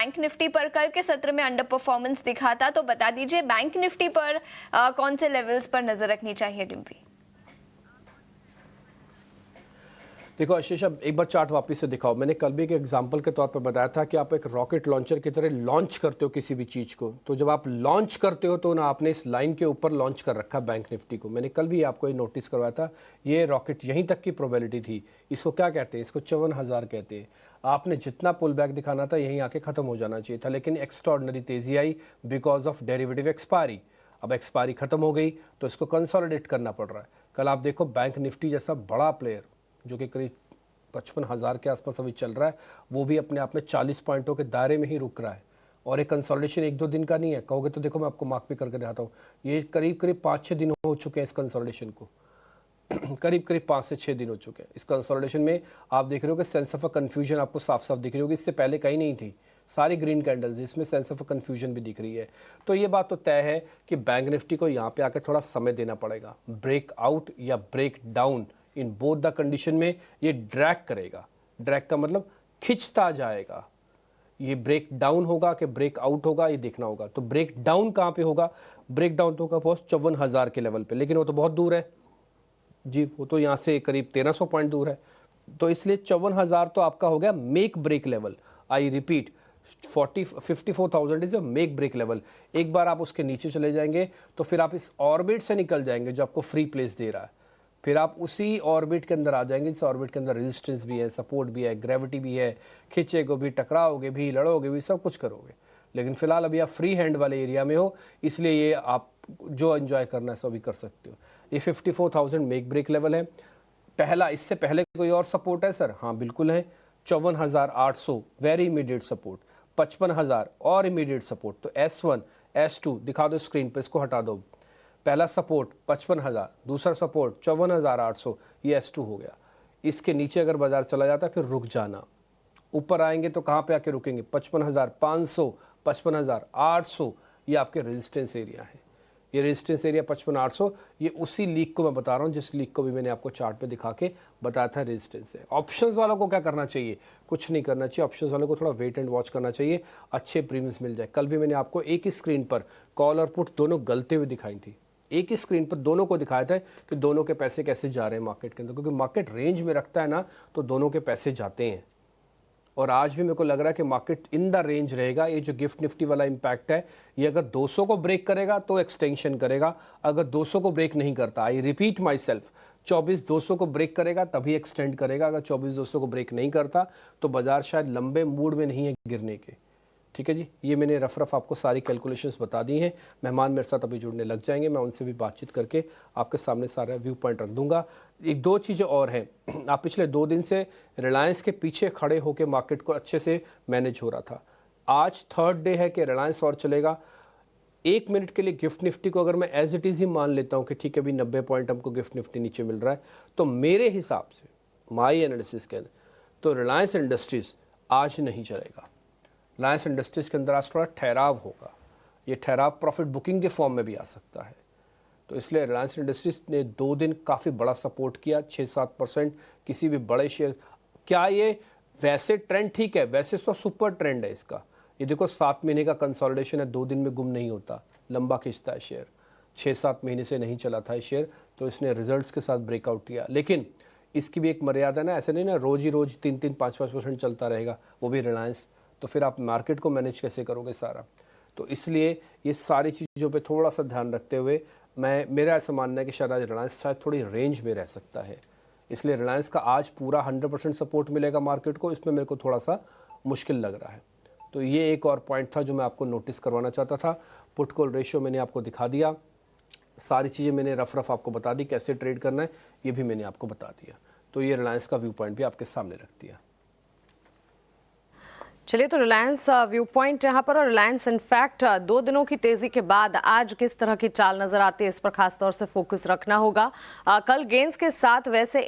Bank Nifty पर कल के सत्र में अंडर परफॉर्मेंस दिखा था, तो बता दीजिए बैंक निफ्टी पर कौन से लेवल्स पर नजर रखनी चाहिए डिम्पी? देखो आशीष, अब एक बार चार्ट वापस से दिखाओ। मैंने कल भी एक एग्जांपल के तौर पर बताया था कि आप एक रॉकेट लॉन्चर की तरह लॉन्च करते हो किसी भी चीज़ को। तो जब आप लॉन्च करते हो तो ना आपने इस लाइन के ऊपर लॉन्च कर रखा बैंक निफ्टी को। मैंने कल भी आपको ये नोटिस करवाया था, ये रॉकेट यहीं तक की प्रोबेबिलिटी थी। इसको क्या कहते हैं? इसको 54,000 कहते हैं। आपने जितना पुल बैक दिखाना था यहीं आके ख़त्म हो जाना चाहिए था, लेकिन एक्स्ट्राऑर्डिनरी तेज़ी आई बिकॉज ऑफ डेरिवेटिव एक्सपायरी। अब एक्सपायरी खत्म हो गई तो इसको कंसोलिडेट करना पड़ रहा है। कल आप देखो बैंक निफ्टी जैसा बड़ा प्लेयर जो कि करीब 55,000 के आसपास अभी चल रहा है, वो भी अपने आप में 40 पॉइंटों के दायरे में ही रुक रहा है। और एक कंसोलिडेशन 1-2 दिन का नहीं है। कहोगे तो देखो मैं आपको मार्क भी करके दिखाता हूँ। ये करीब करीब 5-6 दिन हो चुके हैं इस कंसोलिडेशन को। करीब करीब 5 से 6 दिन हो चुके हैं इस कंसोलिडेशन में। आप देख रहे हो कि सेंस ऑफ अ कन्फ्यूजन आपको साफ साफ दिख रही होगी। इससे पहले कहीं नहीं थी, सारी ग्रीन कैंडल्स, इसमें सेंस ऑफ अ कन्फ्यूजन भी दिख रही है। तो ये बात तो तय है कि बैंक निफ्टी को यहाँ पे आकर थोड़ा समय देना पड़ेगा। ब्रेक आउट या break down, in both the condition में ये ड्रैग करेगा। ड्रैग का मतलब खिंचता जाएगा। ये ब्रेक डाउन होगा कि ब्रेक आउट होगा, ये देखना होगा। तो ब्रेक डाउन कहाँ पे होगा? ब्रेक डाउन तो होगा बहुत 54,000 के लेवल पे, लेकिन वो तो बहुत दूर है जी। वो तो यहाँ से करीब 1300 पॉइंट दूर है। तो इसलिए 54,000 तो आपका हो गया make break level. I repeat, 54,000 is a make break level. एक बार आप उसके नीचे चले जाएंगे तो फिर आप इस ऑर्बिट से निकल जाएंगे जो आपको फ्री प्लेस दे रहा है। फिर आप उसी ऑर्बिट के अंदर आ जाएंगे। इस ऑर्बिट के अंदर रेजिस्टेंस भी है, सपोर्ट भी है, ग्रेविटी भी है। खींचेगे भी, टकराओगे भी, लड़ोगे भी, सब कुछ करोगे। लेकिन फिलहाल अभी आप फ्री हैंड वाले एरिया में हो, इसलिए ये आप जो एंजॉय करना है सो भी कर सकते हो। ये 54,000 मेक ब्रेक लेवल है पहला। इससे पहले कोई और सपोर्ट है सर? हाँ बिल्कुल है, 54,800 वेरी इमीडिएट सपोर्ट, 55,000 और इमीडिएट सपोर्ट। तो S1 S2 दिखा दो स्क्रीन पर, इसको हटा दो। पहला सपोर्ट 55,000, दूसरा सपोर्ट 54,800, ये S2 हो गया। इसके नीचे अगर बाजार चला जाता है फिर रुक जाना। ऊपर आएंगे तो कहाँ पे आके रुकेंगे? 55,500, 55,800, ये आपके रेजिस्टेंस एरिया है। ये रेजिस्टेंस एरिया 55,800, ये उसी लीक को मैं बता रहा हूँ जिस लीक को भी मैंने आपको चार्ट पे दिखा के बताया था रेजिस्टेंस है। ऑप्शंस वालों को क्या करना चाहिए? कुछ नहीं करना चाहिए। ऑप्शंस वालों को थोड़ा वेट एंड वॉच करना चाहिए, अच्छे प्रीमियम्स मिल जाए। कल भी मैंने आपको एक ही स्क्रीन पर कॉल और पुट दोनों गलते हुए दिखाई थी। एक ही स्क्रीन पर दोनों को दिखाया था कि दोनों के पैसे कैसे जा रहे हैं मार्केट के अंदर, क्योंकि मार्केट रेंज में रखता है ना तो दोनों के पैसे जाते हैं। और आज भी मेरे को लग रहा है कि मार्केट इन द रेंज रहेगा। ये जो गिफ्ट निफ्टी वाला इम्पैक्ट है, ये अगर 200 को ब्रेक करेगा तो एक्सटेंशन करेगा। अगर 200 को ब्रेक नहीं करता, आई रिपीट माई सेल्फ, 24,200 को ब्रेक करेगा तभी एक्सटेंड करेगा। अगर 24,200 को ब्रेक नहीं करता तो बाजार शायद लंबे मूड में नहीं है गिरने के। ठीक है जी, ये मैंने रफ आपको सारी कैलकुलेशंस बता दी हैं। मेहमान मेरे साथ अभी जुड़ने लग जाएंगे, मैं उनसे भी बातचीत करके आपके सामने सारा व्यू पॉइंट रख दूंगा। एक दो चीज़ें और हैं। आप पिछले 2 दिन से रिलायंस के पीछे खड़े होकर मार्केट को अच्छे से मैनेज हो रहा था। आज थर्ड डे है कि रिलायंस और चलेगा। 1 मिनट के लिए गिफ्ट निफ्टी को अगर मैं एज इट इज़ ही मान लेता हूँ कि ठीक है, अभी 90 पॉइंट हमको गिफ्ट निफ्टी नीचे मिल रहा है, तो मेरे हिसाब से, माई एनालिसिस के अंदर, तो रिलायंस इंडस्ट्रीज़ आज नहीं चलेगा। रिलायंस इंडस्ट्रीज के अंदर आज थोड़ा ठहराव होगा। ये ठहराव प्रॉफिट बुकिंग के फॉर्म में भी आ सकता है। तो इसलिए रिलायंस इंडस्ट्रीज ने 2 दिन काफ़ी बड़ा सपोर्ट किया, 6-7% किसी भी बड़े शेयर। क्या ये वैसे ट्रेंड ठीक है? वैसे तो सुपर ट्रेंड है इसका। ये देखो 7 महीने का कंसोलिडेशन है, 2 दिन में गुम नहीं होता, लंबा खींचता है शेयर। 6-7 महीने से नहीं चला था ये शेयर, तो इसने रिजल्ट्स के साथ ब्रेकआउट किया। लेकिन इसकी भी एक मर्यादा ना, ऐसे नहीं ना रोज ही रोज 3-3, 5-5% चलता रहेगा, वो भी रिलायंस। तो फिर आप मार्केट को मैनेज कैसे करोगे सारा? तो इसलिए ये सारी चीज़ों पे थोड़ा सा ध्यान रखते हुए मेरा ऐसा मानना है कि शायद आज रिलायंस शायद थोड़ी रेंज में रह सकता है। इसलिए रिलायंस का आज पूरा 100% सपोर्ट मिलेगा मार्केट को, इसमें मेरे को थोड़ा सा मुश्किल लग रहा है। तो ये एक और पॉइंट था जो मैं आपको नोटिस करवाना चाहता था। पुट कॉल रेशियो मैंने आपको दिखा दिया, सारी चीज़ें मैंने रफ आपको बता दी, कैसे ट्रेड करना है ये भी मैंने आपको बता दिया। तो ये रिलायंस का व्यू पॉइंट भी आपके सामने रख दिया। चलिए, तो रिलायंस व्यू पॉइंट यहाँ पर, और रिलायंस इनफैक्ट 2 दिनों की तेजी के बाद आज किस तरह की चाल नजर आती है इस पर खासतौर से फोकस रखना होगा। कल गेंस के साथ वैसे